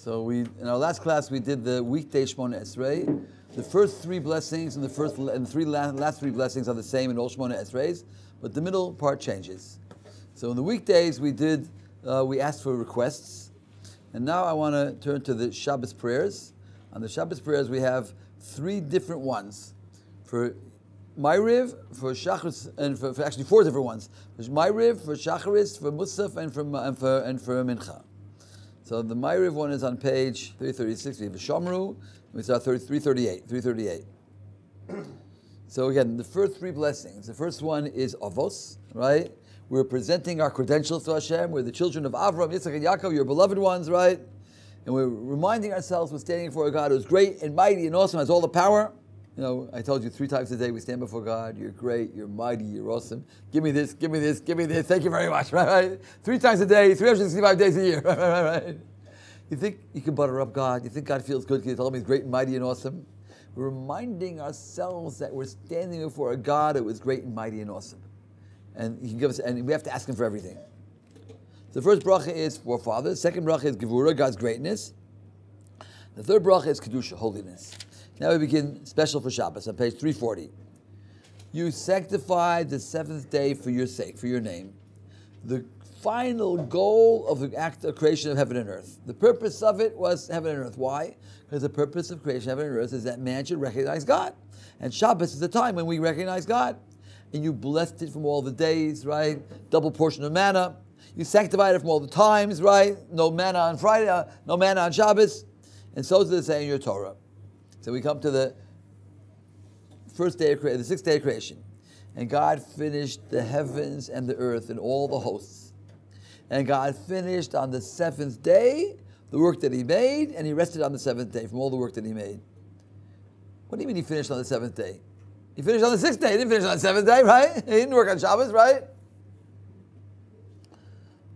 So in our last class we did the weekday Shmona Esrei. The first three blessings and last three blessings are the same in all Shmona Esreis, but the middle part changes. So in the weekdays we asked for requests, and now I want to turn to the Shabbos Prayers. On the Shabbos Prayers we have three different ones for Ma'ariv, for Shacharis, and for actually four different ones. For Ma'ariv, for Shacharis, for Musaf, and for Mincha. So the Ma'ariv one is on page 336. We have a Shamru, and we start 338. So again, the first three blessings. The first one is Avos, right? We're presenting our credentials to Hashem. We're the children of Avram, Yitzchak, and Yaakov, your beloved ones, right? And we're reminding ourselves we're standing before a God who's great and mighty and awesome, has all the power. You know, I told you 3 times a day we stand before God. You're great, you're mighty, you're awesome. Give me this, give me this, give me this. Thank you very much, right? 3 times a day, 365 days a year, right? You think you can butter up God? You think God feels good because you told him he's great and mighty and awesome? We're reminding ourselves that we're standing before a God who is great and mighty and awesome. And he can give us, and we have to ask him for everything. The first bracha is for Father. The second bracha is Gevura, God's greatness. The third bracha is Kedusha, holiness. Now we begin special for Shabbos on page 340. You sanctified the seventh day for your sake, for your name. The final goal of the act of creation of heaven and earth. The purpose of it was heaven and earth. Why? Because the purpose of creation of heaven and earth is that man should recognize God. And Shabbos is the time when we recognize God. And you blessed it from all the days, right? Double portion of manna. You sanctified it from all the times, right? No manna on Friday, no manna on Shabbos. And so does it say in your Torah. So we come to the first day of creation, the 6th day of creation. And God finished the heavens and the earth and all the hosts. And God finished on the 7th day the work that he made, and he rested on the 7th day from all the work that he made. What do you mean he finished on the 7th day? He finished on the 6th day. He didn't finish on the 7th day, right? He didn't work on Shabbos, right?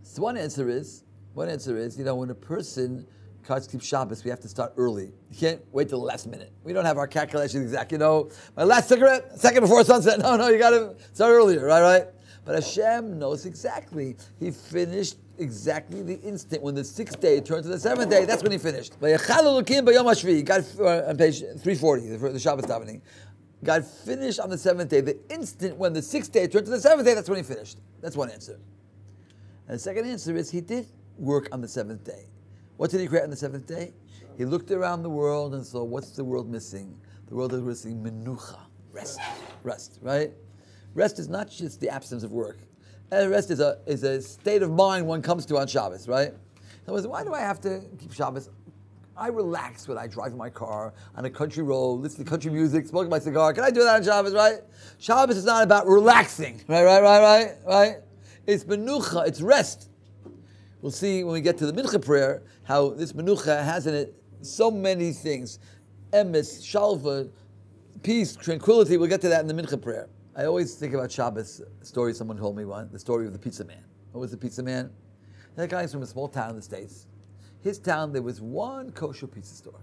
So one answer is, when a person tries to keep Shabbos, we have to start early. You can't wait till the last minute. We don't have our calculations exact. My last cigarette, second before sunset. No, you got to start earlier, right? But Hashem knows exactly. He finished exactly the instant when the 6th day turned to the 7th day. That's when he finished. God, on page 340, the Shabbos davening. God finished on the 7th day. The instant when the 6th day turned to the 7th day, that's when he finished. That's one answer. And the second answer is he did work on the 7th day. What did he create on the 7th day? He looked around the world and saw, what's the world missing? The world is missing menucha, rest, right? Rest is not just the absence of work. Rest is a state of mind one comes to on Shabbos, right? In other words, why do I have to keep Shabbos? I relax when I drive in my car on a country road, listen to country music, smoking my cigar. Can I do that on Shabbos, right? Shabbos is not about relaxing, right? It's menucha, it's rest. We'll see when we get to the Mincha prayer how this menucha has in it so many things. Emes, shalva, peace, tranquility. We'll get to that in the Mincha prayer. I always think about Shabbos, a story someone told me once, the story of the pizza man. What was the pizza man? That guy's from a small town in the States. His town, there was one kosher pizza store.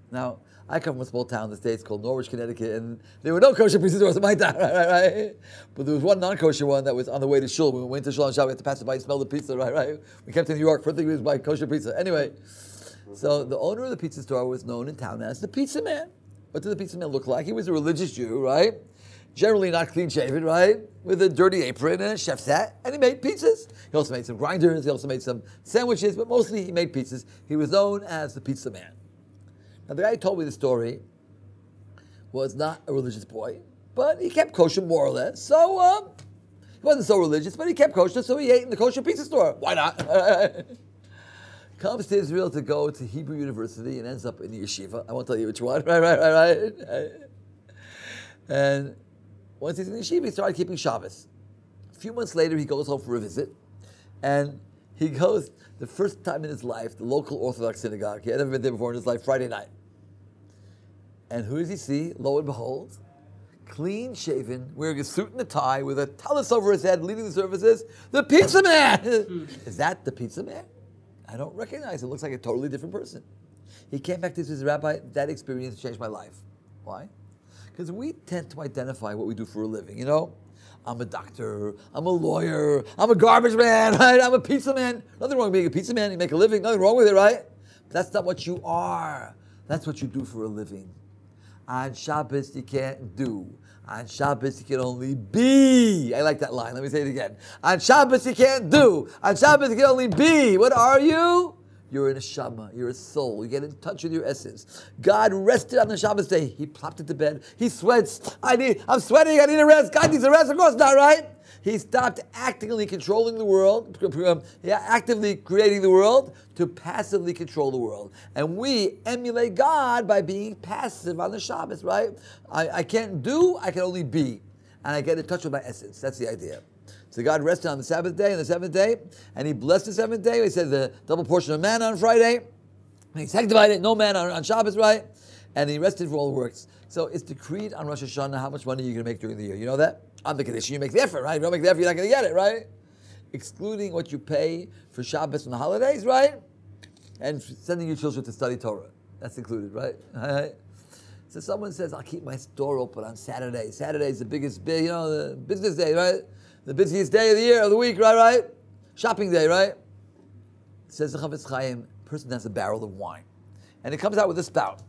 Now, I come from a small town in the States called Norwich, Connecticut, and there were no kosher pizza stores in my town, right? But there was one non-kosher one that was on the way to Shul. When we went to Shul on Shabbos, we had to pass it by and smell the pizza, right? We came to New York, first thing we was buy kosher pizza. Anyway, so the owner of the pizza store was known in town as the pizza man. What did the pizza man look like? He was a religious Jew, right? Generally not clean-shaven, right? With a dirty apron and a chef's hat, and he made pizzas. He also made some grinders, he also made some sandwiches, but mostly he made pizzas. He was known as the pizza man. Now the guy who told me the story was not a religious boy, but he kept kosher more or less. So he wasn't so religious, but he kept kosher, so he ate in the kosher pizza store. Why not? Comes to Israel to go to Hebrew University and ends up in the yeshiva. I won't tell you which one, right? And once he's in the yeshiva, he started keeping Shabbos. A few months later, he goes home for a visit, and he goes, the first time in his life, the local Orthodox synagogue. He had never been there before in his life, Friday night. And who does he see? Lo and behold, clean-shaven, wearing a suit and a tie, with a tallis over his head, leading the services, the pizza man! Is that the pizza man? I don't recognize him. Looks like a totally different person. He came back to his rabbi, that experience changed my life. Why? Because we tend to identify what we do for a living, I'm a doctor, I'm a lawyer, I'm a garbage man, right? I'm a pizza man. Nothing wrong with being a pizza man, you make a living, nothing wrong with it, right? That's not what you are. That's what you do for a living. On Shabbos, you can't do. On Shabbos, you can only be. I like that line. Let me say it again. On Shabbos, you can't do. On Shabbos, you can only be. What are you? You're a neshama. You're a soul. You get in touch with your essence. God rested on the Shabbos day. He plopped into bed. He sweats. I'm sweating. I need a rest. God needs a rest. Of course not, right? He stopped actively controlling the world, actively creating the world, to passively control the world. And we emulate God by being passive on the Shabbos, right? I can't do, I can only be. And I get in touch with my essence. That's the idea. So God rested on the Sabbath day, and the seventh day, and He blessed the seventh day. He said the double portion of manna on Friday. And He sanctified it, no manna on Shabbos, right? And He rested for all the works. So it's decreed on Rosh Hashanah how much money you're going to make during the year. You know that? On the condition you make the effort, right? If you don't make the effort, you're not going to get it, right? Excluding what you pay for Shabbos and the holidays, right? And sending your children to study Torah. That's included, right? So someone says, I'll keep my store open on Saturday. Saturday is the biggest, the business day, right? The busiest day of the year, of the week, right? Shopping day, right? Says the Chavetz Chaim, person has a barrel of wine. And it comes out with a spout.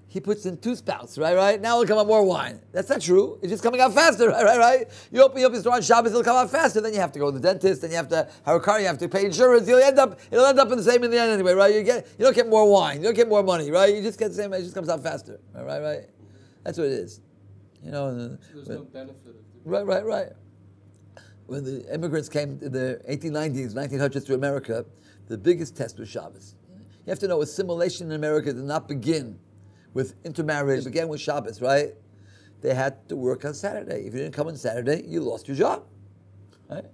He puts in 2 spouts, right? Now it'll come out more wine. That's not true. It's just coming out faster, right? You open your store on Shabbos, it'll come out faster. Then you have to go to the dentist, then you have to have a car, you have to pay insurance. It'll end up in the same in the end anyway, right? You don't get more wine, you don't get more money, right? You just get the same. It just comes out faster, right? That's what it is. There's no benefit of it. Right. When the immigrants came in the 1890s, 1900s to America, the biggest test was Shabbos. You have to know assimilation in America did not begin with intermarriage. It began with Shabbos, right? They had to work on Saturday. If you didn't come on Saturday, you lost your job, right?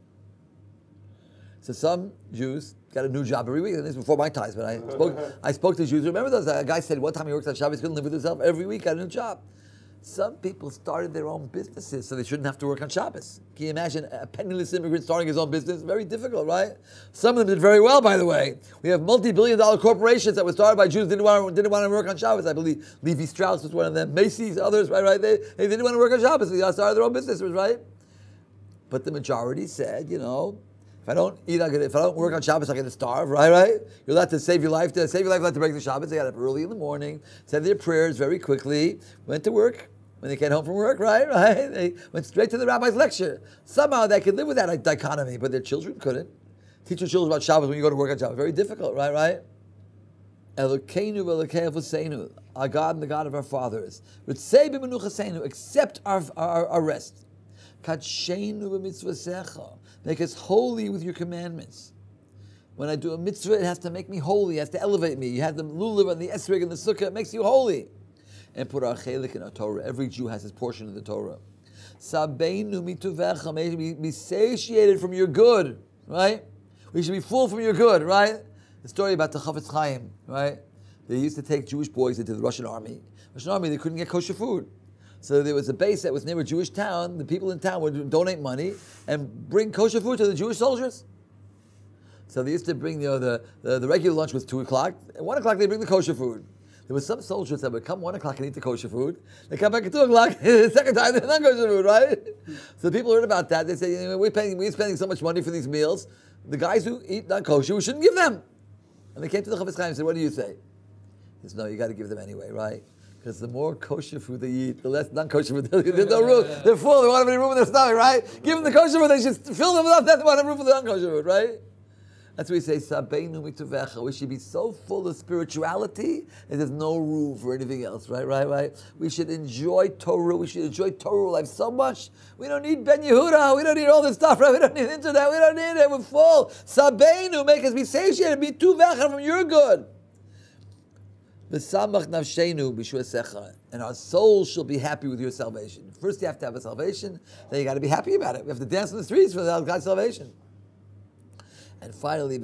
So some Jews got a new job every week. And this is before my times, but I spoke to Jews. Remember those? A guy said one time he worked on Shabbos, he couldn't live with himself. Every week got a new job. Some people started their own businesses so they shouldn't have to work on Shabbos. Can you imagine a penniless immigrant starting his own business? Very difficult, right? Some of them did very well, by the way. We have multi-billion-dollar corporations that were started by Jews didn't want to work on Shabbos. I believe Levi Strauss was one of them. Macy's, others, right? They didn't want to work on Shabbos. They started their own businesses, right? But the majority said, if I don't work on Shabbos, I'm going to starve, right? You're allowed to save your life. To save your life, allowed to break the Shabbos. They got up early in the morning, said their prayers very quickly, went to work. When they came home from work, right? They went straight to the rabbi's lecture. Somehow they could live with that dichotomy, but their children couldn't. Teach your children about Shabbos when you go to work on Shabbos. Very difficult, right? Elokeinu v'Elokei Avosenu, our God and the God of our fathers. Ritzei b'menuchaseinu, accept our rest. Kadshenu b'mitzvasecha, make us holy with your commandments. When I do a mitzvah, it has to make me holy. It has to elevate me. You have the lulav and the esrog and the sukkah. It makes you holy. And put our chelik in our Torah. Every Jew has his portion of the Torah. Sabeinu mituvecha, may we be satiated from your good, right? We should be full from your good, right? The story about the Chavetz Chaim, right? They used to take Jewish boys into the Russian army. They couldn't get kosher food. So there was a base that was near a Jewish town. The people in town would donate money and bring kosher food to the Jewish soldiers. So they used to bring, the regular lunch was 2 o'clock. At 1 o'clock they bring the kosher food. There were some soldiers that would come 1 o'clock and eat the kosher food. They come back at 2 o'clock, the second time they're not kosher food, right? So people heard about that. They say, we're spending so much money for these meals. The guys who eat non-kosher, we shouldn't give them. And they came to the Chavetz Chaim and said, what do you say? He says, no, you got to give them anyway, right? Because the more kosher food they eat, the less non-kosher food. There's no room. They're full. They want to have any room in their stomach, right? Give them the kosher food. They should fill them up. That's want to have room for the non-kosher food, right? That's why we say, Sabeinu mituvecha. We should be so full of spirituality that there's no room for anything else, right? We should enjoy Torah. We should enjoy Torah life so much. We don't need Ben Yehuda. We don't need all this stuff, right? We don't need internet. We don't need it. We're full. Sabeinu, make us be satiated. Mituvecha from your good. V'samach nafshenu b'shuasecha. And our soul shall be happy with your salvation. First you have to have a salvation, then you got to be happy about it. We have to dance in the streets for God's salvation. And finally,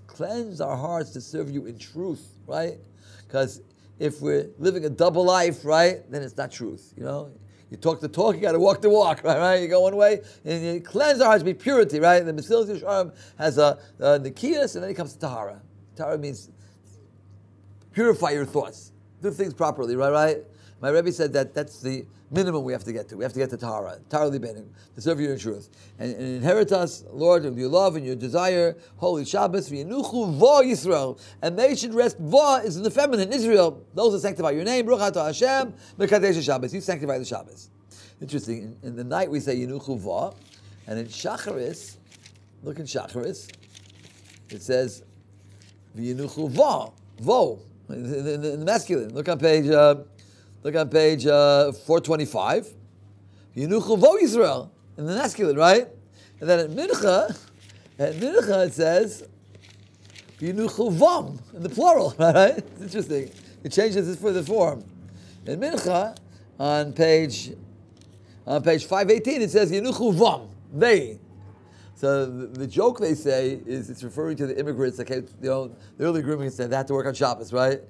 cleanse our hearts to serve you in truth, right? Because if we're living a double life, right, then it's not truth, You talk the talk, you got to walk the walk, right? You go one way, and you cleanse our hearts, be purity, right? The Mesilas Yesharim has a Nikias, and then it comes to Tahara. Tahara means purify your thoughts. Do things properly, right? My Rebbe said that that's the minimum we have to get to. We have to get to Tahara Libeinu, to serve you in truth. And inherit us, Lord, with your love and your desire, holy Shabbos, v'yenuchu va Yisrael. And they should rest, va is in the feminine, Israel. Those that sanctify your name, Baruch atah Hashem, mekadesh Shabbos. You sanctify the Shabbos. Interesting, in the night we say yenuchu va, and in Shacharis, look in Shacharis, it says, v'yenuchu va, vo, in the masculine. Look on page 425. Yenuchu vo Yisrael in the masculine, right? And then at Mincha it says Yenuchu vom in the plural, right? It's interesting. It changes this for the form. In Mincha on page 518 it says Yenuchu vom they. So the joke they say is it's referring to the immigrants that came, the early immigrants said they had to work on Shabbos, right?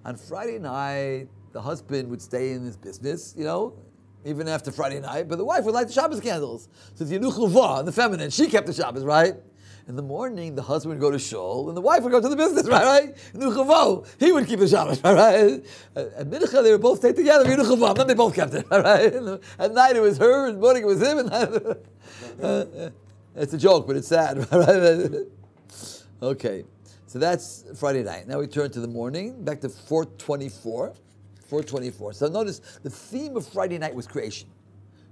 On Friday night, the husband would stay in his business, even after Friday night, but the wife would light the Shabbos candles. So it's Yenuchu va, the feminine, she kept the Shabbos, right? In the morning, the husband would go to shul, and the wife would go to the business, right? Yenuchu va, he would keep the Shabbos, right? At Mincha, they would both stay together, Yenuchu va, then they both kept it, right? At night, it was her, and morning, it was him, and it's a joke, but it's sad, right? Okay, so that's Friday night. Now we turn to the morning, back to 424. 424. So notice the theme of Friday night was creation,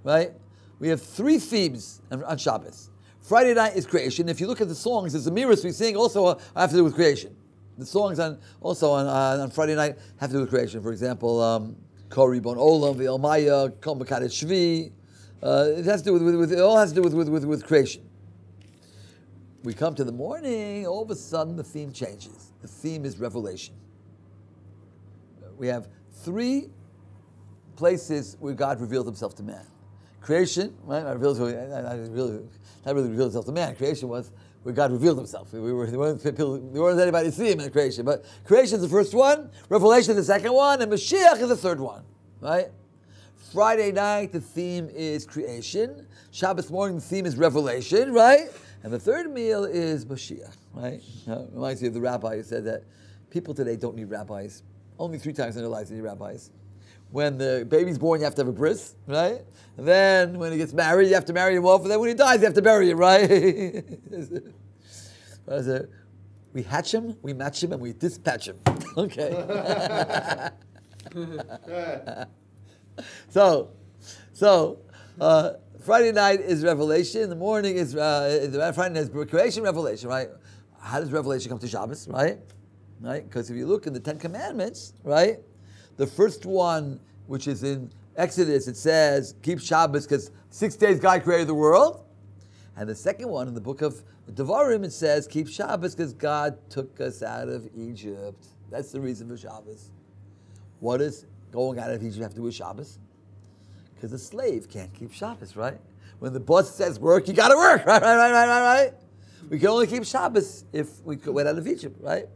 right? We have three themes on Shabbos. Friday night is creation. If you look at the songs, the Zemiros we sing also have to do with creation. The songs on Friday night have to do with creation. For example, Kori Bon Olam, V'Elmaya, Kol Mekadesh Shvi. It has to do with it all has to do with creation. We come to the morning, all of a sudden the theme changes. The theme is revelation. We have three places where God revealed himself to man. Creation, right? Not really revealed himself to man. Creation was where God revealed himself. There weren't anybody to see him in creation. But creation is the first one, revelation is the second one, and Mashiach is the third one, right? Friday night, the theme is creation. Shabbos morning, the theme is revelation, right? And the third meal is Mashiach, right? Reminds me of the rabbi who said that people today don't need rabbis. Only 3 times in their lives they need rabbis. When the baby's born, you have to have a bris, right? And then when he gets married, you have to marry him off. And then when he dies, you have to bury him, right? We hatch him, we match him, and we dispatch him. Okay. So, Friday night is revelation. The morning is Friday night is creation, revelation, right? How does revelation come to Shabbos, right? Right? Because if you look in the 10 Commandments, right? The first one, which is in Exodus, it says, keep Shabbos because 6 days God created the world. And the second one in the book of Devarim, it says, keep Shabbos because God took us out of Egypt. That's the reason for Shabbos. What does going out of Egypt have to do with Shabbos? Because a slave can't keep Shabbos, right? When the boss says work, you got to work, right? We can only keep Shabbos if we went out of Egypt, right?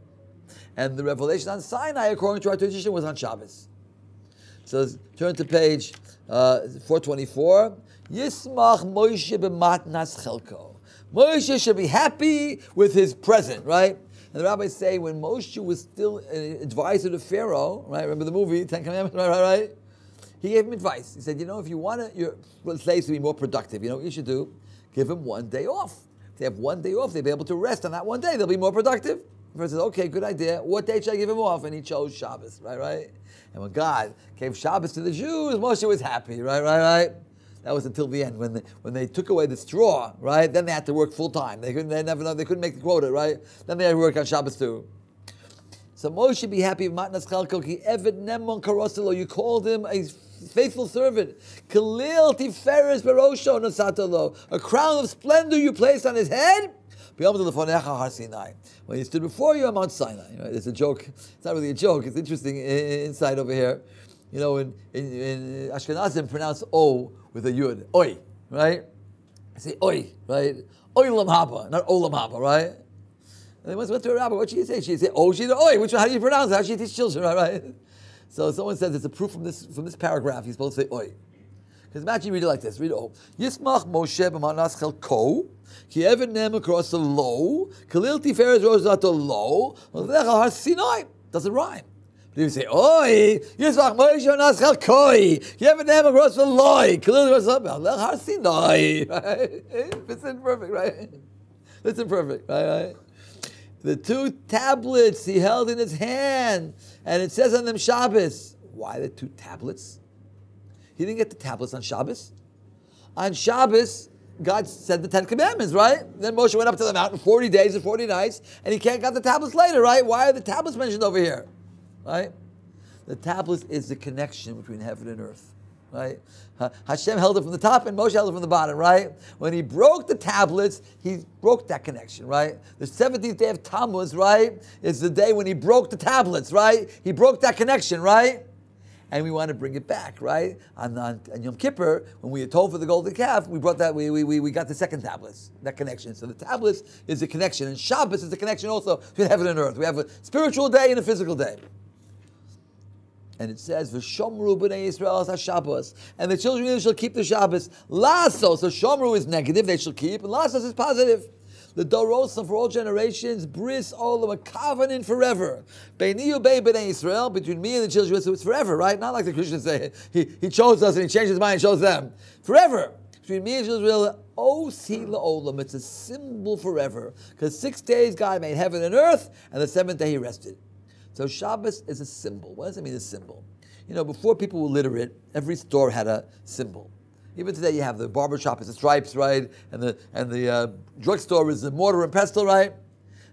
And the revelation on Sinai, according to our tradition, was on Shabbos. So turn to page 424. Yismach Moshe b'matnas chelko. Moshe should be happy with his present, right? And the rabbis say when Moshe was still an advisor to Pharaoh, right? Remember the movie, 10 Commandments, right? He gave him advice. He said, if you want your slaves to be more productive, what you should do? Give them 1 day off. If they have 1 day off, they'll be able to rest on that 1 day. They'll be more productive. The person says, okay, good idea. What day should I give him off? And he chose Shabbos, right? And when God gave Shabbos to the Jews, Moshe was happy, right? That was until the end when they took away the straw, right? Then they had to work full time. They couldn't make the quota, right? Then they had to work on Shabbos too. So Moshe be happy. Matnas chalko ki eved nemon karoselo. You called him a faithful servant. Kalil tiferes berosho nasatalo. A crown of splendor you placed on his head. When he stood before you on Mount Sinai. Right? It's a joke. It's not really a joke. It's interesting inside over here. In Ashkenazim pronounce O with a yud. Oi, right? I say oi, right? Oilam haba, not olam haba, right? And they once went to a rabbi. What should you say? She'd say oh, she'd oi. Which one? How do you pronounce it? How should you teach children? Right? So someone says it's a proof from this paragraph. You're supposed to say oi. Because imagine you read it like this. Read it. Yismach Moshe b'manas chelko ki even nem across the low kalil tiferes rosato low lecha har Sinai. Doesn't rhyme. You say, oi, Yisrach Moshe Naschal Koi. You have a name across the loy. Clearly goes up. Har Sinai. Fits in perfect, right? Fits in perfect, right? The two tablets he held in his hand, and it says on them Shabbos. Why the two tablets? He didn't get the tablets on Shabbos. On Shabbos, God said the 10 Commandments, right? Then Moshe went up to the mountain 40 days and 40 nights, and he can't get the tablets later, right? Why are the tablets mentioned over here? Right? The tablets is the connection between heaven and earth, right? Hashem held it from the top and Moshe held it from the bottom, right? When he broke the tablets, he broke that connection, right? The 17th day of Tammuz, right, is the day when he broke the tablets, right? He broke that connection, right? And we want to bring it back, right? On Yom Kippur, when we atoned for the golden calf, we brought that, we got the second tablets, that connection. So the tablets is the connection, and Shabbos is the connection also between heaven and earth. We have a spiritual day and a physical day. And it says, "V'shomru b'nei Yisrael HaShabbos," and the children of Israel shall keep the Shabbos. Lasso, so shomru is negative, they shall keep, and lasso is positive. The Dorosa for all generations, bris olam, a covenant forever. Beini ubei b'nei Yisrael, between me and the children of Israel, it's forever, right? Not like the Christians say, he chose us and he changed his mind and chose them. Forever. Between me and Israel, osi la'olam, it's a symbol forever. Because 6 days God made heaven and earth, and the 7th day he rested. So Shabbos is a symbol. What does it mean, a symbol? You know, before people were literate, every store had a symbol. Even today you have the barber shop is the stripes, right? And the drugstore is the mortar and pestle, right?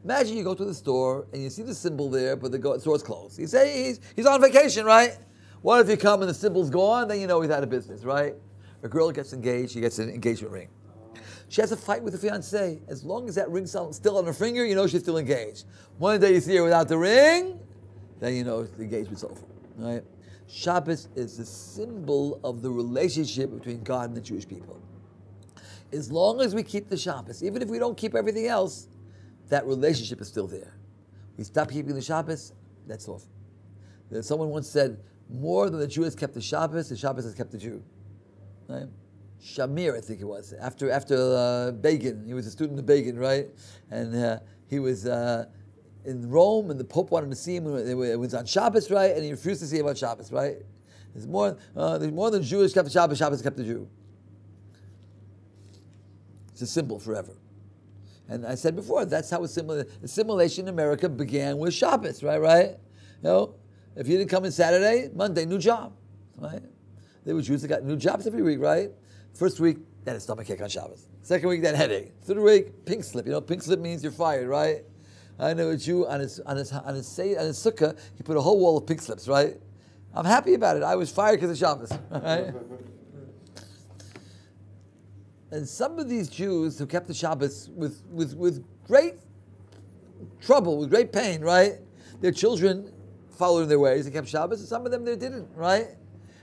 Imagine you go to the store and you see the symbol there, but the store's closed. You say he's on vacation, right? What if you come and the symbol's gone? Then you know he's out of business, right? A girl gets engaged, she gets an engagement ring. She has a fight with the fiancé. As long as that ring's still on her finger, you know she's still engaged. One day you see her without the ring, then you know the engagement's over, right? Shabbos is the symbol of the relationship between God and the Jewish people. As long as we keep the Shabbos, even if we don't keep everything else, that relationship is still there. We stop keeping the Shabbos, that's off. Someone once said, more than the Jew has kept the Shabbos has kept the Jew. Right? Shamir, I think it was, after Begin. He was a student of Begin, right? And he was in Rome, and the Pope wanted to see him. It was on Shabbos, right? And he refused to see him on Shabbos, right? There's more than Jewish kept the Shabbos, Shabbos kept the Jew. It's a symbol forever. And I said before, that's how assimilation in America began with Shabbos, right? You know, if you didn't come in Saturday, Monday, new job, right? There were Jews that got new jobs every week, right? First week, they had a stomachache on Shabbos. Second week, they had a headache. Third week, pink slip. You know, pink slip means you're fired, right? I know a Jew on his sukkah, he put a whole wall of pink slips, right? I'm happy about it. I was fired because of Shabbos, right? And some of these Jews who kept the Shabbos with great trouble, with great pain, right? Their children followed in their ways and kept Shabbos, and some of them they didn't, right?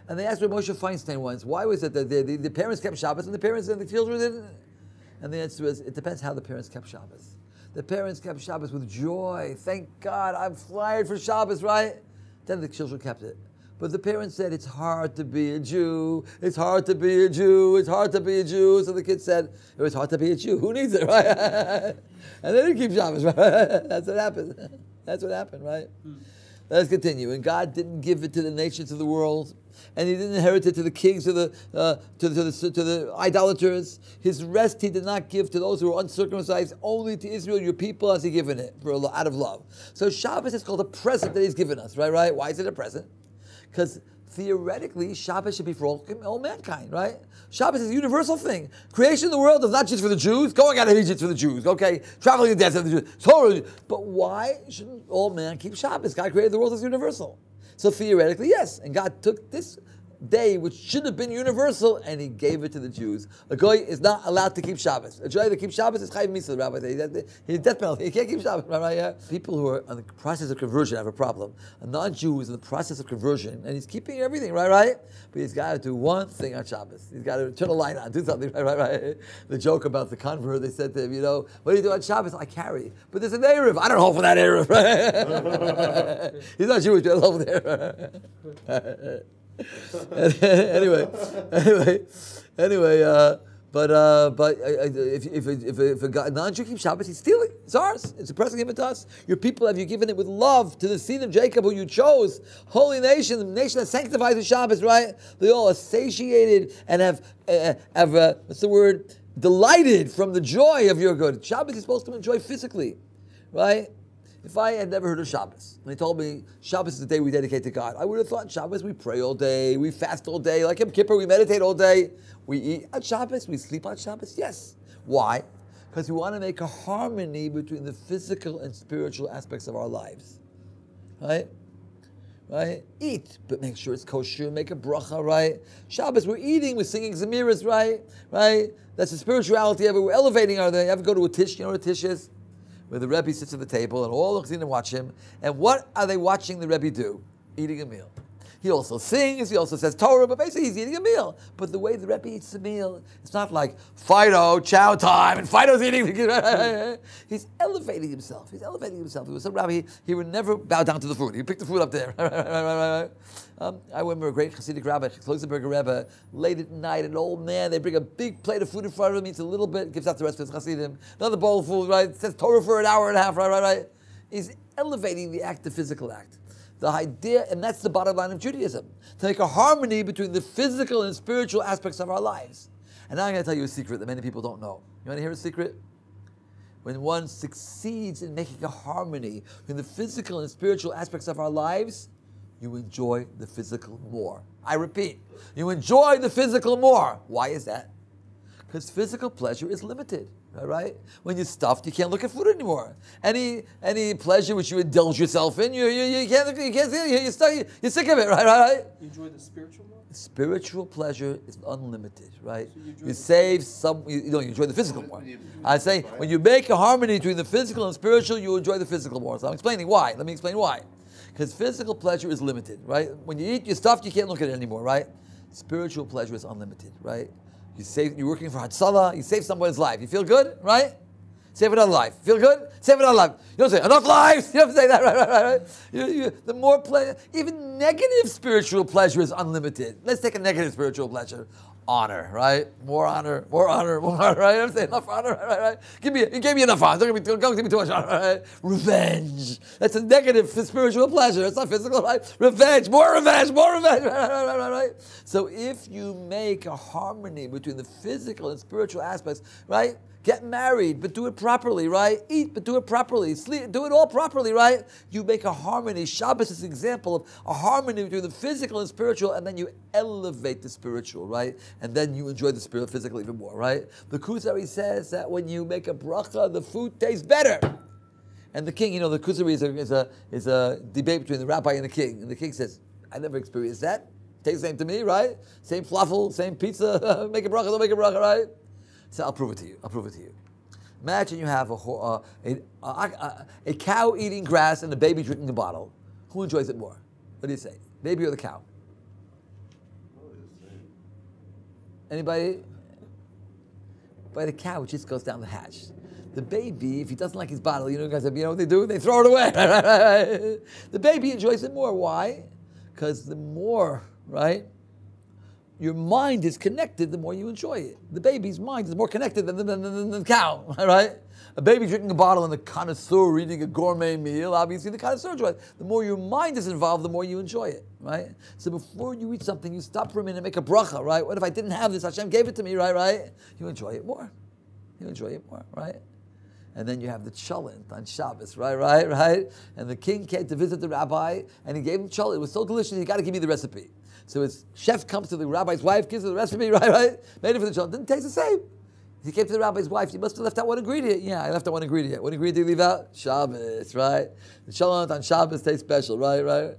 And they asked Rabbi Moshe Feinstein once, why was it that the parents kept Shabbos and the parents and the children didn't? And the answer is, it depends how the parents kept Shabbos. The parents kept Shabbos with joy. Thank God, I'm fired for Shabbos, right? Then the children kept it. But the parents said, it's hard to be a Jew. It's hard to be a Jew. It's hard to be a Jew. So the kids said, it was hard to be a Jew. Who needs it, right? And they didn't keep Shabbos, right? That's what happened. That's what happened, right? Let's continue. And God didn't give it to the nations of the world, and He didn't inherit it to the kings, to the idolaters. His rest He did not give to those who were uncircumcised. Only to Israel, your people, has He given it out of love. So Shabbos is called a present that He's given us, right? Why is it a present? Because theoretically, Shabbos should be for all mankind, right? Shabbos is a universal thing. Creation of the world is not just for the Jews. Going out of Egypt for the Jews, okay? Traveling in the desert for the Jews. Totally. But why shouldn't all man keep Shabbos? God created the world as universal. So theoretically, yes. And God took this day, which should have been universal, and He gave it to the Jews. A goy is not allowed to keep Shabbos. A Jew that keeps Shabbos is chayiv misa, the rabbi says. He's death penalty. He can't keep Shabbos, right? Yeah? People who are in the process of conversion have a problem. A non-Jew is in the process of conversion, and he's keeping everything, right? But he's got to do one thing on Shabbos. He's got to turn a light on, do something, right? The joke about the convert, they said to him, what do you do on Shabbos? I carry. But there's an Erev. I don't hold for that Erev, right? He's not Jewish, but I hold for the Erev. anyway, if a non-Jew keeps Shabbos, he's stealing. It's ours. It's a present given to us. Your people have you given it with love to the seed of Jacob, who you chose, holy nation, the nation that sanctifies the Shabbos. Right? They all are satiated and have what's the word? Delighted from the joy of your good. Shabbos is supposed to enjoy physically, right? If I had never heard of Shabbos, and they told me Shabbos is the day we dedicate to God, I would have thought Shabbos we pray all day, we fast all day, like Yom Kippur, we meditate all day, we eat on Shabbos, we sleep on Shabbos. Yes. Why? Because we want to make a harmony between the physical and spiritual aspects of our lives, right? Right? Eat, but make sure it's kosher, make a bracha, right? Shabbos, we're eating, we're singing zemiras, right? Right? That's the spirituality of it. We're elevating our day. You ever go to a tish? You know what a tish is? Where the Rebbe sits at the table and all the Chassidim watch him. And what are they watching the Rebbe do? Eating a meal. He also sings, he also says Torah, but basically he's eating a meal. But the way the Rebbe eats the meal, it's not like Fido, chow time, and Fido's eating. He's elevating himself. He's elevating himself. There was some Rabbi, he would never bow down to the food. He would pick the food up there. I remember a great Hasidic rabbi, Kloisenberger Rebbe, late at night, an old man, they bring a big plate of food in front of him, eats a little bit, gives out the rest to his Hasidim. Another bowl of food, right? Says Torah for an hour and a half, right? He's elevating the act, the physical act. The idea, and that's the bottom line of Judaism, to make a harmony between the physical and spiritual aspects of our lives. And now I'm going to tell you a secret that many people don't know. You want to hear a secret? When one succeeds in making a harmony between the physical and spiritual aspects of our lives, you enjoy the physical more. I repeat, you enjoy the physical more. Why is that? Because physical pleasure is limited. Right? When you're stuffed, you can't look at food anymore. Any pleasure which you indulge yourself in, you can't see it. You're sick of it, right? You enjoy the spiritual more? Spiritual pleasure is unlimited, right? So you save some. You enjoy the physical more. I say when you make a harmony between the physical and spiritual, you enjoy the physical more. So I'm explaining why. Let me explain why. Because physical pleasure is limited, right? When you eat, you're stuffed, you can't look at it anymore, right? Spiritual pleasure is unlimited, right? You're working for Hatzalah, you save someone's life. You feel good, right? Save another life. Feel good? Save another life. You don't say, enough lives! You don't say that, right? The more pleasure, even negative spiritual pleasure is unlimited. Let's take a negative spiritual pleasure. Honor, right? More honor, right? I'm saying enough honor, right? You gave me enough honor. Don't give me too much honor, right? Revenge. That's a negative spiritual pleasure. It's not physical, right? Revenge, right? So if you make a harmony between the physical and spiritual aspects, right? Get married, but do it properly, right? Eat, but do it properly. Sleep, do it all properly, right? You make a harmony. Shabbos is an example of a harmony between the physical and spiritual, and then you elevate the spiritual, right? And then you enjoy the spirit physical even more, right? The Kuzari says that when you make a bracha, the food tastes better. And the king, the Kuzari is a debate between the rabbi and the king. And the king says, I never experienced that. Tastes the same to me, right? Same falafel, same pizza. Make a bracha, don't make a bracha, right? So I'll prove it to you. Imagine you have a cow eating grass and a baby drinking a bottle. Who enjoys it more? What do you say? Baby or the cow? Anybody? By the cow, it just goes down the hatch. The baby, if he doesn't like his bottle, guys, what they do? They throw it away. The baby enjoys it more. Why? Because the more, right? Your mind is connected, the more you enjoy it. The baby's mind is more connected than the cow, right? A baby drinking a bottle and a connoisseur eating a gourmet meal, obviously the connoisseur enjoys it. The more your mind is involved, the more you enjoy it, right? So before you eat something, you stop for a minute and make a bracha, right? What if I didn't have this? Hashem gave it to me, right? You enjoy it more. Right? And then you have the cholent on Shabbos, right? And the king came to visit the rabbi, and he gave him cholent. It was so delicious, he got to give me the recipe. So his chef comes to the rabbi's wife, gives her the recipe, right? Made it for the cholent. Didn't taste the same. He came to the rabbi's wife. You must have left out one ingredient. Yeah, I left out one ingredient. What ingredient did you leave out? Shabbos, right? The cholent on Shabbos tastes special, right?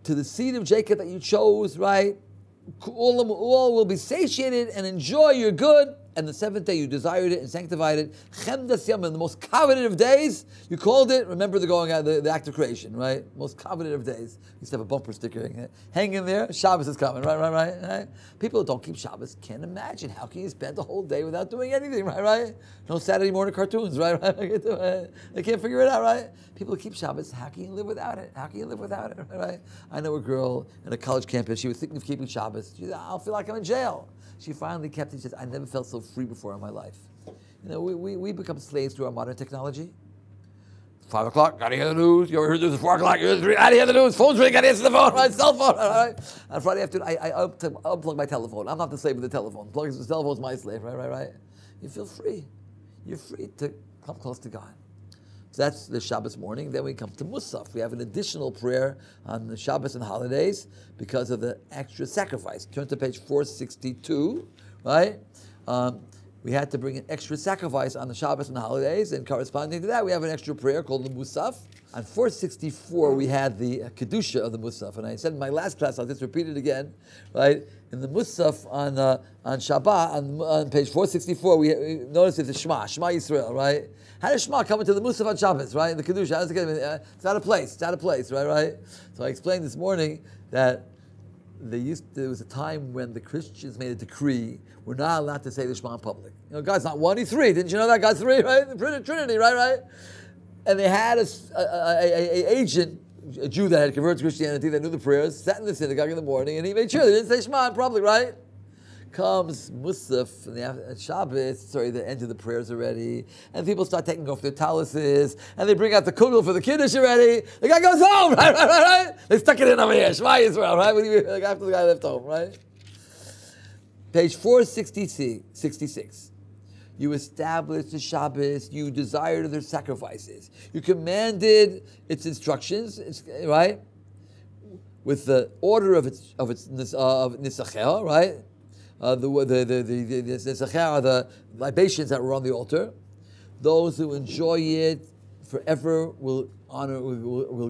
To the seed of Jacob that you chose, right? All will be satiated and enjoy your good. and the seventh day you desired it and sanctified it. Chemdas Yom, in the most coveted of days, you called it. Remember the going out, the act of creation, right? Most coveted of days. You used to have a bumper sticker hanging there. Shabbos is coming, right? People who don't keep Shabbos can't imagine how can you spend the whole day without doing anything, right? No Saturday morning cartoons, right? They can't figure it out, right? People who keep Shabbos, how can you live without it? How can you live without it, right? I know a girl in a college campus. She was thinking of keeping Shabbos. She said, "I'll feel like I'm in jail." She finally kept it. She says, "I never felt so free before in my life." You know, we become slaves to our modern technology. 5 o'clock, gotta hear the news. You ever heard this? 4 o'clock, gotta hear the news. Phone's ringing, gotta answer the phone, right? Cell phone, right? On Friday afternoon, I unplug my telephone. I'm not the slave of the telephone. The telephone's my slave, right? You feel free. You're free to come close to God. So that's the Shabbos morning. Then we come to Musaf. We have an additional prayer on the Shabbos and holidays because of the extra sacrifice. Turn to page 462, right? We had to bring an extra sacrifice on the Shabbos and the holidays, and corresponding to that, we have an extra prayer called the Musaf. On 464, we had the Kedusha of the Musaf, and I said in my last class, I'll just repeat it again, right? In the Musaf on Shabbat, on page 464, we notice it's a Shema Yisrael, right? How does Shema come into the Musaf on Shabbos, right? In the Kedusha, how does it get in? It's out of place, right? So I explained this morning that there was a time when the Christians made a decree, we're not allowed to say the Shema in public. You know, God's not one, He's three. Didn't you know that? God's three, right? The Trinity, right? And they had a agent, a Jew that had converted to Christianity, that knew the prayers, sat in the synagogue in the morning, and he made sure they didn't say Shema in public, right? Comes Musaf and the Shabbos, the end of the prayers already, and people start taking off their talises, and they bring out the kugel for the kiddush already. The guy goes home, right? They stuck it in over here, Shema Yisrael, right? After the guy left home, right? Page 466. You established the Shabbos, you desired their sacrifices. You commanded its instructions, right? With the order of Nisachel, right? The libations that were on the altar. Those who enjoy it forever will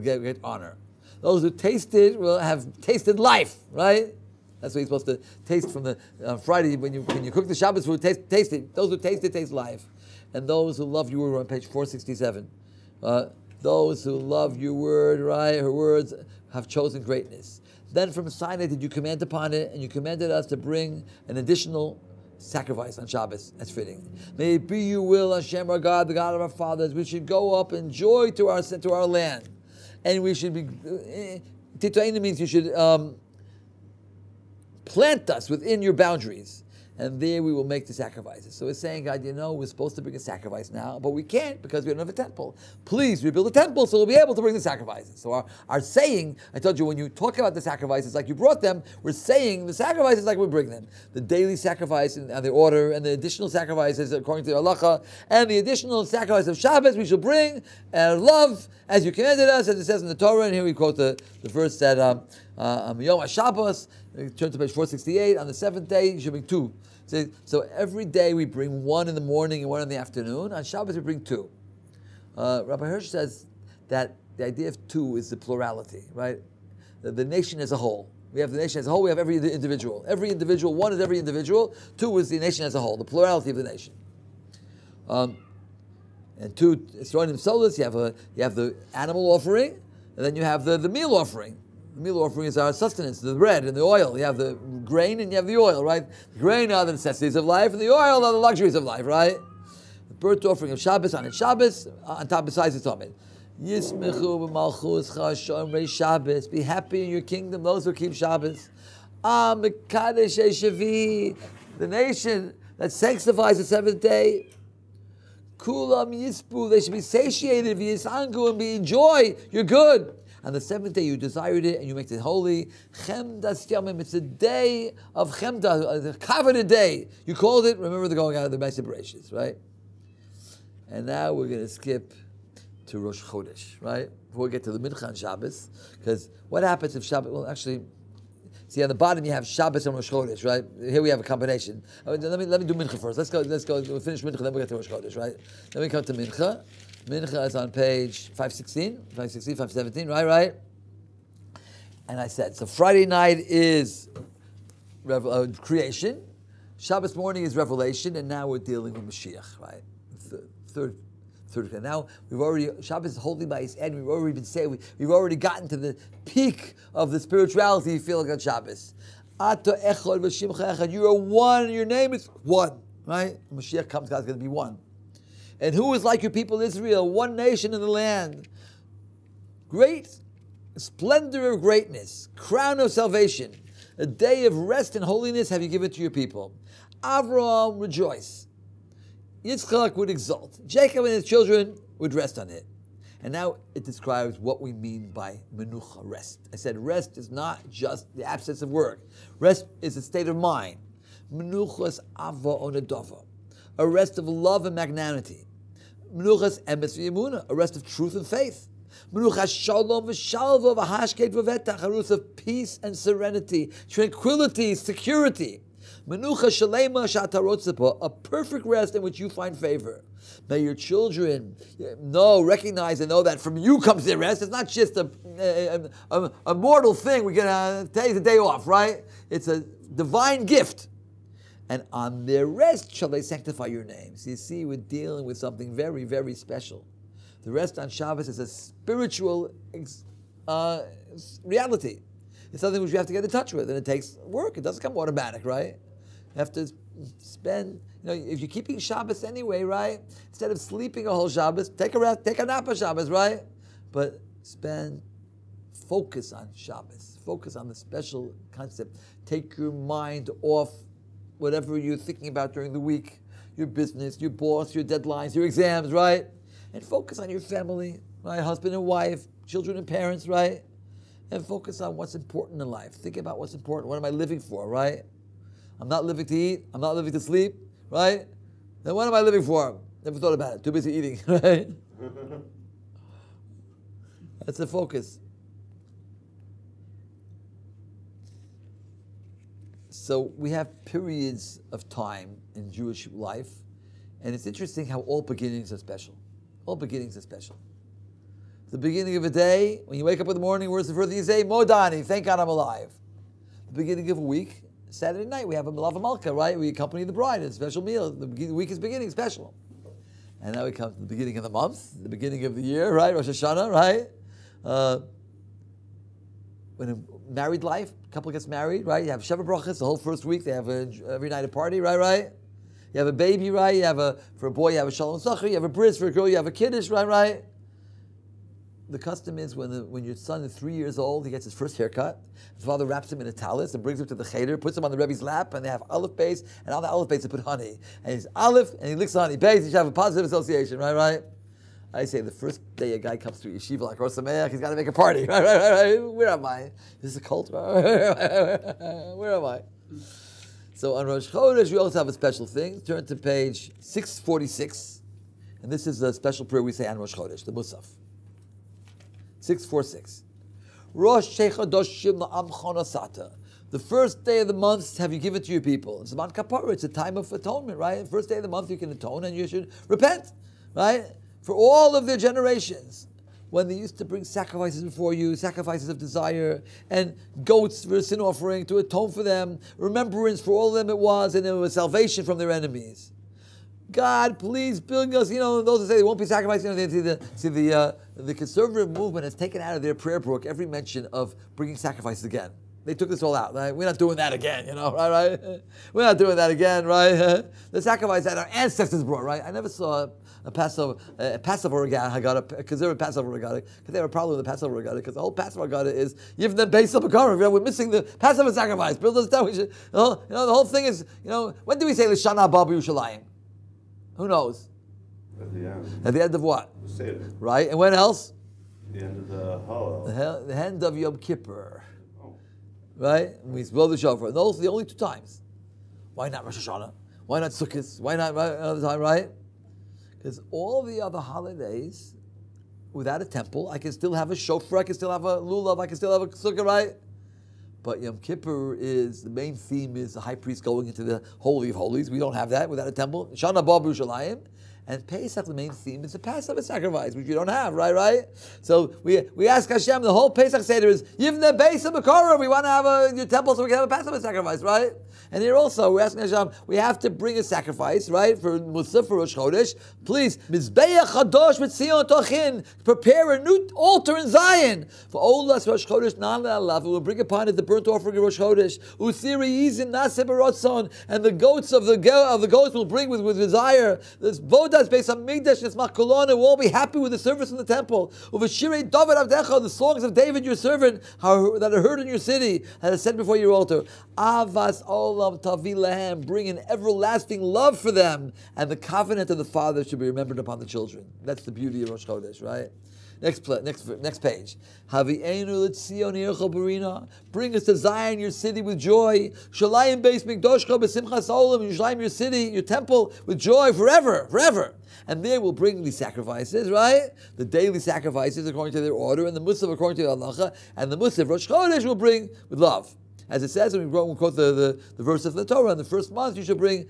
get honor. Those who taste it will have tasted life, right? That's what you're supposed to taste from the Friday when you cook the Shabbos food. Taste it. Those who taste it taste life, and those who love your word on page 467. Those who love your word, right? Her words have chosen greatness. Then from Sinai did you command upon it, and you commanded us to bring an additional sacrifice on Shabbos. That's fitting. May it be your will, Hashem, our God, the God of our fathers. We should go up in joy to our land, and we should be. Titoina means you should plant us within your boundaries, and there we will make the sacrifices. So we're saying, God, we're supposed to bring a sacrifice now, but we can't because we don't have a temple. Please rebuild a temple so we'll be able to bring the sacrifices. So our saying, I told you, when you talk about the sacrifices like you brought them, we're saying the sacrifices like we bring them. The daily sacrifice and the order, and the additional sacrifices according to the halacha, and the additional sacrifice of Shabbos we shall bring out of love, as you commanded us, as it says in the Torah. And here we quote the verse that Yom HaShabbos, turn to page 468, on the seventh day you should bring two. So every day we bring one in the morning and one in the afternoon. On Shabbos we bring two. Rabbi Hirsch says that the idea of two is the plurality, right? The nation as a whole. We have the nation as a whole, we have every individual. Every individual, one is every individual, two is the nation as a whole, the plurality of the nation. And two, it's throwing them solas, you have the animal offering, and then you have the meal offering. The meal offering is our sustenance, the bread and the oil. You have the grain and you have the oil, right? The grain are the necessities of life, and the oil are the luxuries of life, right? The burnt offering of Shabbos on Shabbos, on top besides its Tamid. Yismechu b'malchuscha shomrei Shabbos. Be happy in your kingdom, those who keep Shabbos. Mekadesh Shavi, the nation that sanctifies the seventh day. Kulam yispu, they should be satiated, v'yisangu, and be enjoy. You're good. On the seventh day you desired it and you make it holy. Chemdas Yamim, it's a day of Chemda, a coveted day. You called it, remember the going out of the Massacres, right? And now we're going to skip to Rosh Chodesh, right? Before we get to the Mincha on Shabbos. Because what happens if Shabbos, well actually, see on the bottom you have Shabbos and Rosh Chodesh, right? Here we have a combination. Let me do Mincha first. Let's go, we'll finish Mincha, then we'll get to Rosh Chodesh, right? Then we come to Mincha. Mincha is on page 517, right? And I said, so Friday night is creation, Shabbos morning is revelation, and now we're dealing with Mashiach, right? Third. And now Shabbos is holding by his end. We've already been saying, we've already gotten to the peak of the spirituality you feel like on Shabbos. Ato echad v'shimcha echad. You are one, your name is one, right? Mashiach comes, God's going to be one. And who is like your people Israel? One nation in the land. Great splendor of greatness, crown of salvation. A day of rest and holiness have you given to your people. Avraham rejoice. Yitzchak would exult. Jacob and his children would rest on it. And now it describes what we mean by menucha, rest. I said rest is not just the absence of work. Rest is a state of mind. Menuchas ava onadova, a rest of love and magnanimity. Menuchas emes v'yemuna, a rest of truth and faith. Menuchas shalom v'shalva v'hashket v'vetach, a rest of peace and serenity, tranquility, security. Menucha shalema shatarotzepa, a perfect rest in which you find favor. May your children recognize and know that from you comes their rest. It's not just a mortal thing. We're going to take the day off, right? It's a divine gift. And on their rest shall they sanctify your name. So you see, we're dealing with something very, very special. The rest on Shabbos is a spiritual reality. It's something which you have to get in touch with, and it takes work. It doesn't come automatic, right? You have to spend, if you're keeping Shabbos anyway, right? Instead of sleeping a whole Shabbos, take a rest, take a nap on Shabbos, right? But focus on Shabbos. Focus on the special concept. Take your mind off whatever you're thinking about during the week, your business, your boss, your deadlines, your exams, right? And focus on your family, right? Husband and wife, children and parents, right? And focus on what's important in life. Think about what's important. What am I living for, right? I'm not living to eat. I'm not living to sleep, right? Then what am I living for? Never thought about it. Too busy eating, right? That's the focus. So we have periods of time in Jewish life, and it's interesting how all beginnings are special. All beginnings are special. The beginning of a day, when you wake up in the morning, where's the first thing you say? Modani, thank God I'm alive. The beginning of a week, Saturday night, we have a Malava Malka, right? We accompany the bride, a special meal. The week is beginning, special. And now we come to the beginning of the month, the beginning of the year, right? Rosh Hashanah, right? When a married life, a couple gets married, right? You have Sheva Brachas, the whole first week, they have every night a party, right? You have a baby, right? For a boy, you have a Shalom Zachar, you have a bris, for a girl, you have a Kiddush, right? The custom is when your son is 3 years old, he gets his first haircut. His father wraps him in a talis and brings him to the cheder, puts him on the Rebbe's lap, and they have olive base, and on the olive base they put honey. And he's olive, and he licks the honey base, you should have a positive association, right? I say the first day a guy comes to yeshiva like Rosh Sameach, he's got to make a party, right? Where am I? Is this a cult? Where am I? So on Rosh Chodesh, we also have a special thing. Turn to page 646, and this is a special prayer we say on Rosh Chodesh, the Musaf. 646. Rosh Chodesh la'amcha nasata. The first day of the month have you given to your people. It's Zman Kapara. It's a time of atonement, right? First day of the month you can atone and you should repent, right? For all of their generations. When they used to bring sacrifices before you, sacrifices of desire, and goats for a sin offering to atone for them, remembrance for all of them it was, and it was salvation from their enemies. God, please bring us, those who say they won't be sacrificed, the conservative movement has taken out of their prayer book every mention of bringing sacrifices again. They took this all out, right? We're not doing that again, right? We're not doing that again, right? The sacrifice that our ancestors brought, right? I never saw a Passover regatta, a conservative Passover regatta, because they have a problem with the Passover regatta, because the whole Passover regatta is Yivna Beis HaBakarim. We're missing the Passover sacrifice. Build us down. The whole thing is, when do we say L'Shana Haba B'Yushalayim? Who knows? At the end. At the end of what? The Siddur. Right, and when else? The end of the Hallel. The end of Yom Kippur. Right? We blow the shofar. And those are the only 2 times. Why not Rosh Hashanah? Why not Sukkot? Why not another time, right? Because all the other holidays, without a temple, I can still have a shofar, I can still have a lulav, I can still have a sukkah, right? But Yom Kippur the main theme is the high priest going into the Holy of Holies. We don't have that without a temple. Shana Haba B'Yushalayim. And Pesach, the main theme, is the Passover sacrifice, which you don't have, right? So we ask Hashem, the whole Pesach Seder is, Yivne Beis HaMekorah, we want to have your temple so we can have a Passover sacrifice, right? And here also, we're asking Hashem, we have to bring a sacrifice, right, for Musaf, for Rosh Chodesh. Please, Mizbeach Chadosh B'Tzion Tochin, prepare a new altar in Zion. For Olas Rosh Chodesh, Nan Le'alav, we will bring upon it the burnt offering of Rosh Chodesh. Uthiri Yizin Naseh B'Rotzon, and the goats of the goats will bring with desire. This Vodas based on Migdash, this Makulona, will all be happy with the service in the temple. Uvashirei David Avdecha, the songs of David, your servant, that are heard in your city, that are said before your altar. Avas Olam Tavi Lahem, bring an everlasting love for them, and the covenant of the father should be remembered upon the children. That's the beauty of Rosh Chodesh, right? Next page. Havi'enu l'tzion yircha barina. Bring us to Zion, your city, with joy. Shalayim beis mikdoshcha b'simchas olam. Yerushalayim, your city, your temple, with joy forever. And there we'll bring these sacrifices, right? The daily sacrifices according to their order, and the musaf according to the halacha, and the musaf Rosh Chodesh will bring with love. As it says, when we quote the verse of the Torah, in the first month you should bring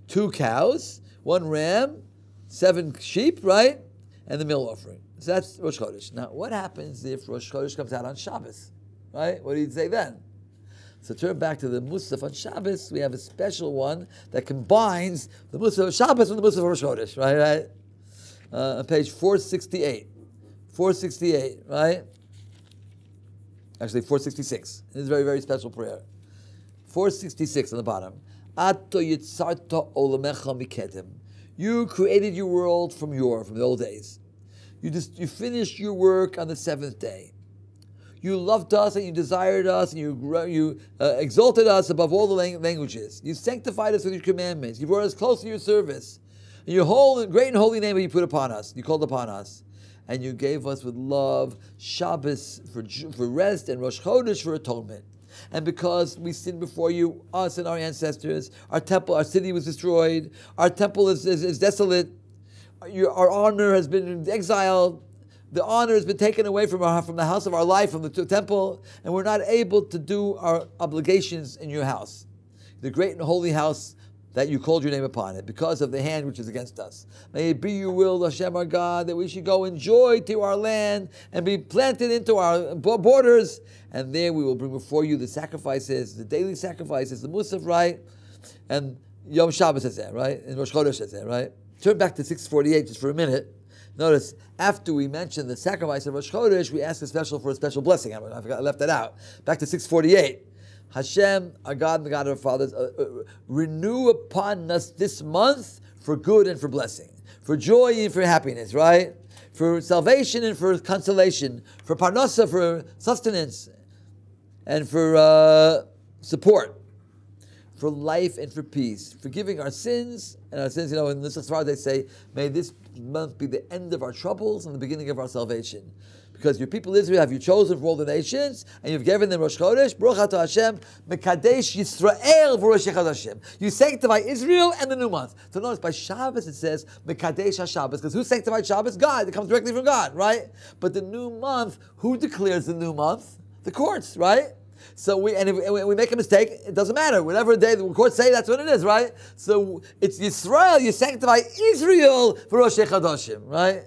2 cows, 1 ram, 7 sheep, right? And the meal offering. So that's Rosh Chodesh. Now, what happens if Rosh Chodesh comes out on Shabbos? Right? What do you say then? So turn back to the Musaf on Shabbos. We have a special one that combines the Musaf of Shabbos with the Musaf of Rosh Chodesh. Right? On page 468. 468, right? Actually, 466. This is a very, very special prayer. 466 on the bottom. Ato yitzarta olamecha mikedim. You created your world from the old days. You finished your work on the 7th day. You loved us and you desired us and you exalted us above all the languages. You sanctified us with your commandments. You brought us close to your service. And your great and holy name that you put upon us. You called upon us. And you gave us with love Shabbos for rest and Rosh Chodesh for atonement. And because we sinned before you, us and our ancestors, our city was destroyed, our temple is desolate, our honor has been exiled, the honor has been taken away from the house of our life, from the temple, and we're not able to do our obligations in your house, the great and holy house that you called your name upon it, because of the hand which is against us. May it be your will, Hashem our God, that we should go in joy to our land and be planted into our borders, and there we will bring before you the sacrifices, the daily sacrifices, the Musaf, right? And Yom Shabbos says that, right? And Rosh Chodesh says that, right? Turn back to 648 just for a minute. Notice, after we mention the sacrifice of Rosh Chodesh, we ask for a special blessing. I left that out. Back to 648. Hashem, our God and the God of our fathers, renew upon us this month for good and for blessing, for joy and for happiness, right? For salvation and for consolation, for parnasa, for sustenance, and for support, for life and for peace, forgiving our sins, and our sins, in this Asrar they say, may this month be the end of our troubles and the beginning of our salvation. Because your people Israel have you chosen from all the nations, and you've given them Rosh Chodesh, Baruch Atah Hashem, Mekadesh Yisrael v'Rosh Hashem. You sanctify Israel and the new month. So notice by Shabbos it says Mekadesh HaShabbos, because who sanctified Shabbos? God. It comes directly from God, right? But the new month, who declares the new month? The courts, right? So if we make a mistake, it doesn't matter. Whatever day the courts say, that's what it is, right? So it's Yisrael, you sanctify Israel for Rosh Hashanah, right?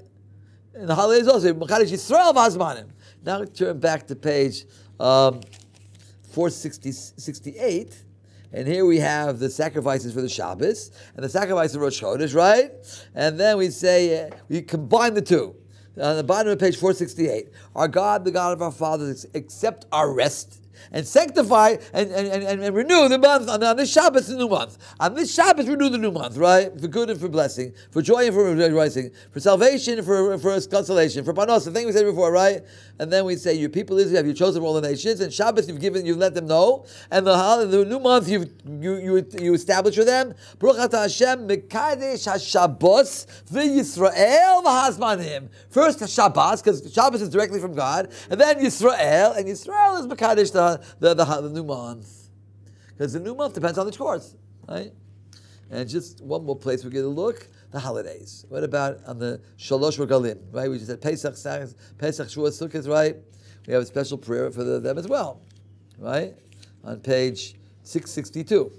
And the holidays also, Makadosh Yisrael v'Hazmanim. Now turn back to page 468, and here we have the sacrifices for the Shabbos and the sacrifice of Rosh Chodesh, right? And then we say, we combine the two. On the bottom of page 468, our God, the God of our fathers, accept our rest and sanctify and renew the month. On this Shabbos, the new month. On this Shabbos, renew the new month, right? For good and for blessing, for joy and for rejoicing, for salvation and for consolation, for panos, the thing we said before, right? And then we say, your people Israel have you chosen from all the nations, and Shabbos you've let them know, and the new month you establish for them. Baruch atah Hashem, Mekadesh HaShabbos v'Yisrael v'Hazmanim. First Shabbos, because Shabbos is directly from God, and then Yisrael, and Yisrael is Mekadesh the new month, because the new month depends on the course, right? And just one more place we get a look: the holidays. What about on the Shalosh Regalim, right? We just said Pesach, Shavuot, Sukkot, right? We have a special prayer for them as well, right? On page 662.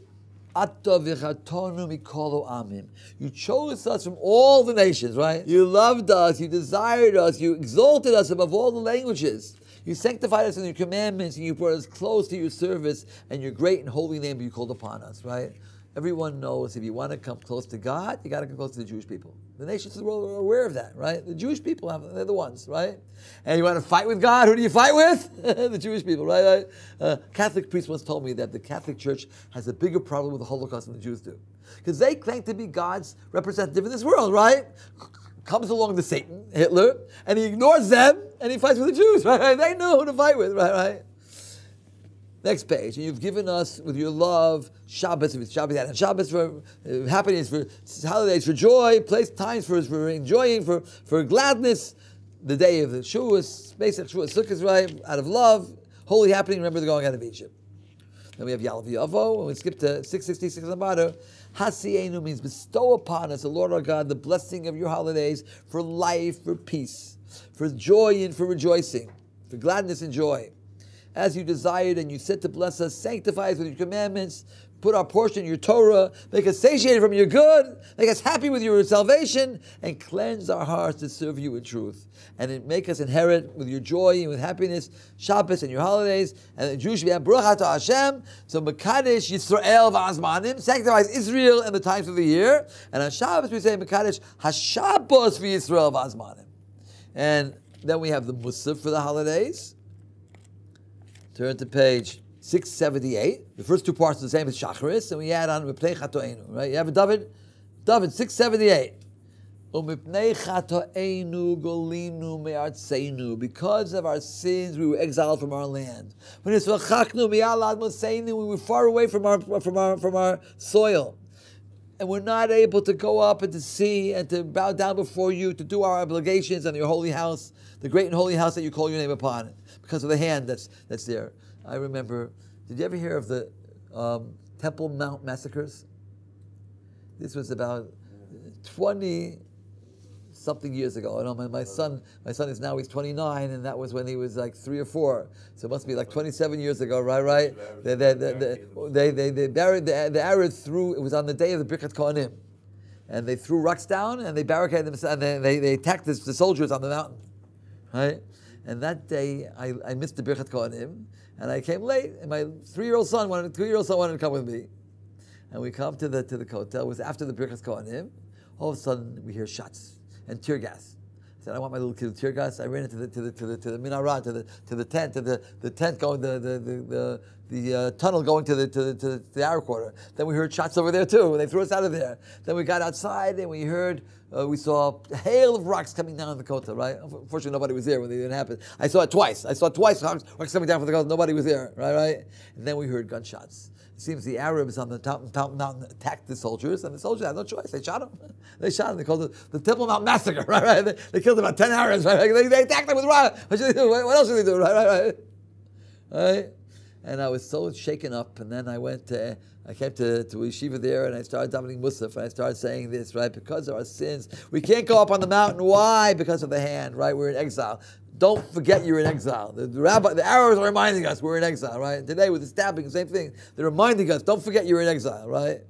You chose us from all the nations, right? You loved us, you desired us, you exalted us above all the languages. You sanctified us in your commandments, and you brought us close to your service, and your great and holy name you called upon us, right? Everyone knows if you want to come close to God, you got to come close to the Jewish people. The nations of the world are aware of that, right? The Jewish people, they're the ones, right? And you want to fight with God, who do you fight with? The Jewish people, right? Catholic priest once told me that the Catholic Church has a bigger problem with the Holocaust than the Jews do. Because they claim to be God's representative in this world, right? Comes along the Satan, Hitler, and he ignores them, and he fights with the Jews, right? They know who to fight with, right? Next page. And you've given us with your love Shabbos for happiness, for holidays, for joy, place times for enjoying, for gladness. The day of the Shavuos, basic Shavuos, Sukkot, right? Out of love, holy happening. Remember the going out of Egypt. Then we have Yalav Yavo, and we skip to 666 on the bottom. Hasienu means bestow upon us, the Lord our God, the blessing of your holidays for life, for peace, for joy and for rejoicing, for gladness and joy. As you desired, and you said to bless us, sanctify us with your commandments, put our portion in your Torah, make us satiated from your good, make us happy with your salvation, and cleanse our hearts to serve you in truth. And make us inherit with your joy and with happiness, Shabbos and your holidays, and the Jews should be Baruch Atah Hashem. So Mekadesh Yisrael v'Azmanim, sanctifies Israel and the times of the year. And on Shabbos we say Mekadesh HaShabbos v'Yisrael v'Azmanim. And then we have the Musaf for the holidays. Turn to page 678. The first two parts are the same as Shacharis, and we add on Mipnei Chatoenu. Right? You have it, David? David, 678. Umipnei Chatoenu golinu me'artzeinu. Because of our sins, we were exiled from our land. When it's v'chaknu mi'alad moseinu, we were far away from our soil. And we're not able to go up and to see and to bow down before you, to do our obligations on your holy house, the great and holy house that you call your name upon, because of the hand that's there. I remember, did you ever hear of the Temple Mount Massacres? This was about 20-something years ago. I know my son is now, he's 29, and that was when he was like 3 or 4. So it must be like 27 years ago, right? They buried, the Arabs threw, it was on the day of the Birkat Kohanim. And they threw rocks down, and they barricaded themselves, and they attacked the soldiers on the mountain, right? And that day, I missed the Birkat Kohanim, and I came late, and my 2-year-old son wanted to come with me. And we come to the kotel. It was after the Birkat Kohanim. All of a sudden, we hear shots and tear gas. I said, I want my little kid with tear gas. I ran into the minarah, to the tent going, the tunnel going to the Arab quarter. Then we heard shots over there too. They threw us out of there. Then we got outside and we heard, we saw a hail of rocks coming down on the kotel, right? Unfortunately, nobody was there when it didn't happen. I saw it twice. Rocks coming down from the kotel. Nobody was there, right? And then we heard gunshots. It seems the Arabs on the top mountain attacked the soldiers, and the soldiers had no choice. They shot them. They called it the Temple Mount Massacre, right? They killed about 10 Arabs, right? They attacked them with rocks. What else should they do, right? And I was so shaken up, and then I came to yeshiva there, and I started davening Musaf, and I started saying this, right? Because of our sins, we can't go up on the mountain. Why? Because of the hand, right? We're in exile. Don't forget you're in exile. The Arabs are reminding us we're in exile, right? Today with the stabbing, same thing. They're reminding us, don't forget you're in exile, right?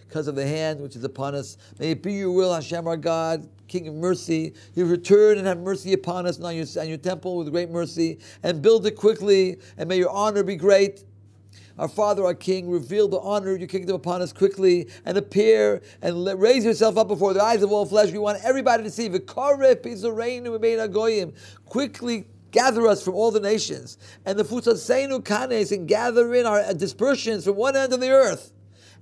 Because of the hand which is upon us. May it be your will, Hashem our God, King of mercy. You return and have mercy upon us and on your temple with great mercy, and build it quickly, and may your honor be great. Our Father, our King, reveal the honor of your kingdom upon us quickly, and appear and raise yourself up before the eyes of all flesh. We want everybody to see. Quickly gather us from all the nations, and the futsaseinu kanes, and gather in our dispersions from one end of the earth,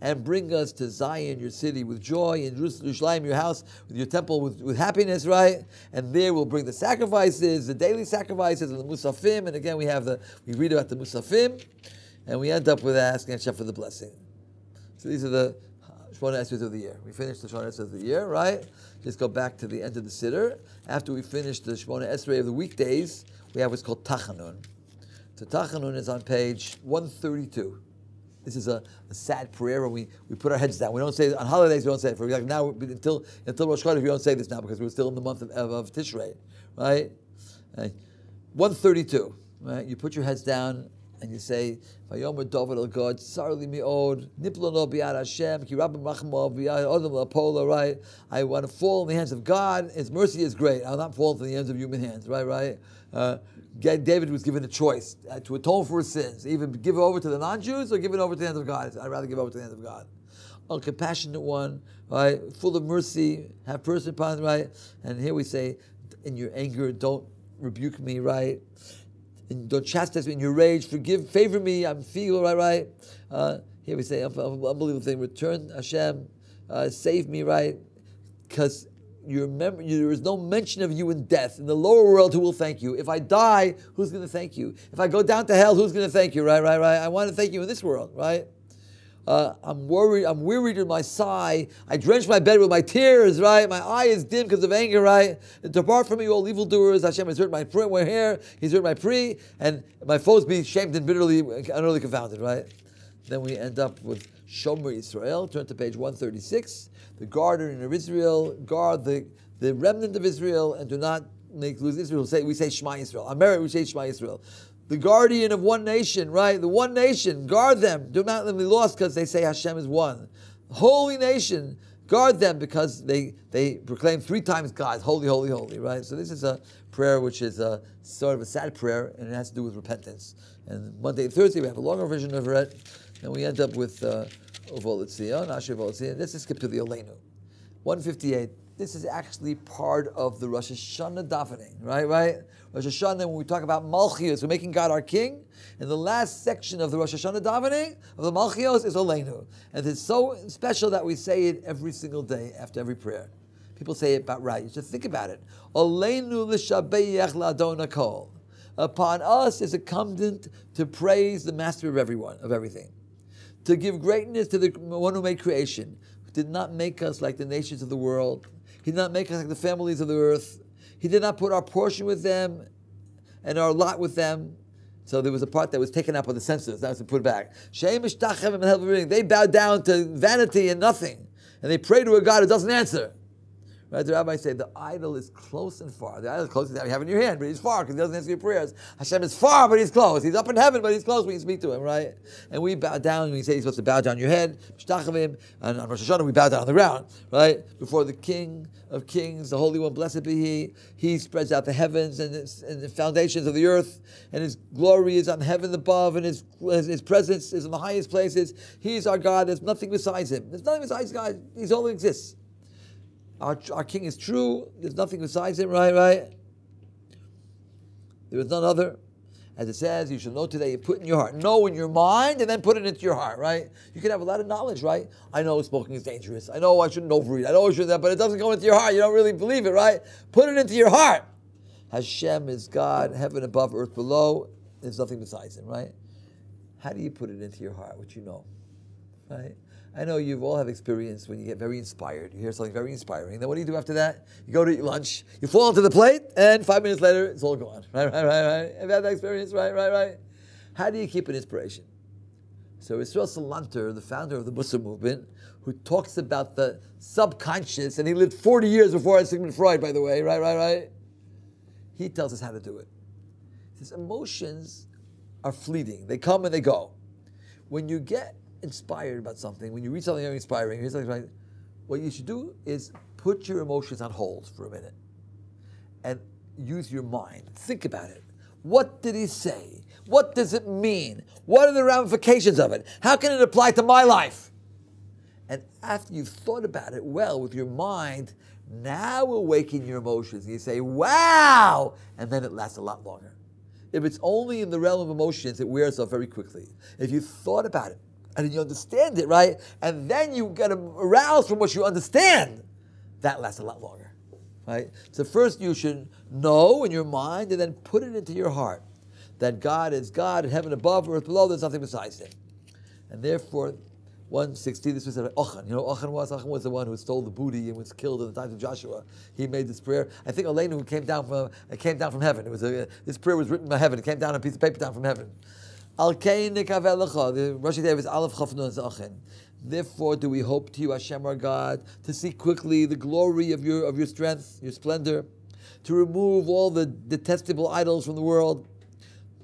and bring us to Zion, your city, with joy, and Jerusalem, your house, with your temple, with happiness, right? And there we'll bring the sacrifices, the daily sacrifices, and the musafim. And again, we read about the musafim. And we end up with asking Hashem for the blessing. So these are the Shmona Esrei of the year. We finished the Shmona Esrei of the year, right? Just go back to the end of the Siddur. After we finish the Shmona Esrei of the weekdays, we have what's called Tachanun. So Tachanun is on page 132. This is a sad prayer when we put our heads down. We don't say it on holidays. We don't say it. For example, now until Rosh Chodesh, we don't say this now because we're still in the month of Tishrei, right? 132. Right? You put your heads down. and you say, "Vayomer David el God, Sarli mi'od, Niplono biyad Hashem, Ki Rabbi Machmo biyad Odom lapola." Right? I want to fall in the hands of God. His mercy is great. I'll not fall into the hands of human hands. Right? David was given a choice to atone for his sins, even give it over to the non-Jews or give it over to the hands of God. I'd rather give it over to the hands of God. A compassionate one, right? Full of mercy, have mercy upon, right? And here we say, in your anger, don't rebuke me, right? And don't chastise me in your rage. Favor me. I'm feeble, right? Here we say, unbelievable thing. Return, Hashem, save me, right? Because there is no mention of you in death. In the lower world, who will thank you? If I die, who's going to thank you? If I go down to hell, who's going to thank you? Right? I want to thank you in this world, right? I'm worried. I'm wearied in my sigh. I drench my bed with my tears. Right, my eye is dim because of anger. Right, depart from me, all evildoers. Hashem has hurt my hair. He's hurt my pre, and my foes be shamed and bitterly, utterly confounded. Right. Then we end up with Shomer Yisrael. Turn to page 136. The guardian of Israel, guard the remnant of Israel, and do not lose Israel. We say Shema Yisrael. Amer, we say Shema Yisrael. The guardian of one nation, right? The one nation, guard them. Do not let them be lost because they say Hashem is one. Holy nation, guard them because they proclaim 3 times God, holy, holy, holy, right? So this is a prayer which is a sort of a sad prayer, and it has to do with repentance. And Monday and Thursday we have a longer version of it, and we end up with Uvol Tzion, Asher Uvol Tzion. Let's just skip to the Aleinu. 158. This is actually part of the Rosh Hashanah davening, right? Rosh Hashanah, when we talk about Malchios, we're making God our king. And the last section of the Rosh Hashanah davening of the Malchios is Aleinu. And it's so special that we say it every single day after every prayer. People say it about right. You should think about it. Aleinu l'shabeyech la'adon hakol. Upon us is incumbent to praise the master of everything. To give greatness to the one who made creation, who did not make us like the nations of the world. He did not make us like the families of the earth. He did not put our portion with them and our lot with them. So there was a part that was taken out by the census. That was put back. They bowed down to vanity and nothing. And they pray to a God who doesn't answer. Right? The Rabbi said the idol is close and far. The idol is close that you have in your hand, but he's far because he doesn't answer your prayers. Hashem is far, but he's close. He's up in heaven, but he's close when you speak to him, right? And we bow down. We say he's supposed to bow down your head. And on Rosh Hashanah, we bow down on the ground, right? Before the King of Kings, the Holy One, blessed be He. He spreads out the heavens and the foundations of the earth, and His glory is on heaven above, and His presence is in the highest places. He is our God. There's nothing besides Him. There's nothing besides God. He's all that exists. Our King is true. There's nothing besides Him, right? There is none other. As it says, you shall know today, you put in your heart. Know in your mind, and then put it into your heart, right? You can have a lot of knowledge, right? I know smoking is dangerous. I know I shouldn't overeat. I know I shouldn't that, but it doesn't go into your heart. You don't really believe it, right? Put it into your heart. Hashem is God, heaven above, earth below. There's nothing besides Him, right? How do you put it into your heart, what you know, right? I know you all have experience when you get very inspired. You hear something very inspiring. Then what do you do after that? You go to eat lunch. You fall onto the plate, and 5 minutes later, it's all gone. Right. Have you had that experience? Right. How do you keep an inspiration? So Israel Salanter, the founder of the Muslim movement, who talks about the subconscious, and he lived 40 years before Sigmund Freud, by the way, right? He tells us how to do it. He says emotions are fleeting. They come and they go. When you get inspired about something, when you read something very inspiring, here's something right, what you should do is put your emotions on hold for a minute and use your mind. Think about it. What did he say? What does it mean? What are the ramifications of it? How can it apply to my life? And after you've thought about it well with your mind, now awaken your emotions. And you say, wow! And then it lasts a lot longer. If it's only in the realm of emotions, it wears off very quickly. If you thought about it, and you understand it, right? And then you get aroused from what you understand. That lasts a lot longer, right? So first you should know in your mind and then put it into your heart that God is God, heaven above, earth below, there's nothing besides Him. And therefore, 160, this was Achan. You know Achan was? Achan was the one who stole the booty and was killed in the times of Joshua. He made this prayer. I think Aleinu came down from heaven. It was this prayer was written by heaven. It came down on a piece of paper down from heaven. The Rosh Hashanah is Aleph Chaf Nun Zachin. Therefore, do we hope to you, Hashem our God, to see quickly the glory of your strength, your splendor, to remove all the detestable idols from the world.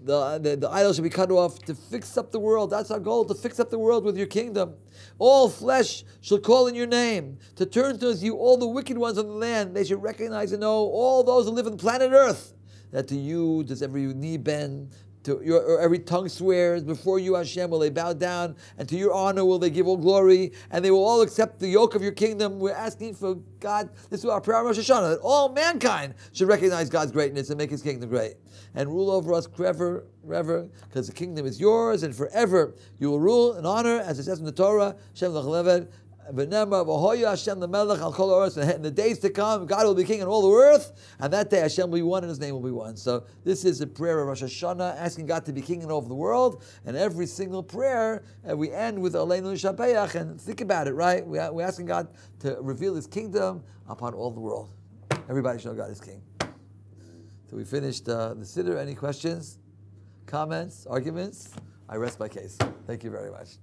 the idols should be cut off, to fix up the world. That's our goal, to fix up the world with your kingdom. All flesh shall call in your name, to turn towards you all the wicked ones on the land. They should recognize and know, all those who live on planet Earth, that to you does every knee bend, or every tongue swears. Before you, Hashem, will they bow down, and to your honor will they give all glory, and they will all accept the yoke of your kingdom. We're asking for God, this is our prayer on Rosh Hashanah, that all mankind should recognize God's greatness and make His kingdom great, and rule over us forever, because the kingdom is yours, and forever you will rule in honor, as it says in the Torah, Hashem l'chalevet, in the days to come, God will be king on all the earth, and that day Hashem will be one and His name will be one. So this is a prayer of Rosh Hashanah, asking God to be king in all of the world, and every single prayer we end with Aleinu Shapeach, and think about it, right? We're asking God to reveal His kingdom upon all the world. Everybody should know God is king. So we finished the Siddur. Any questions, comments, arguments? I rest my case. Thank you very much.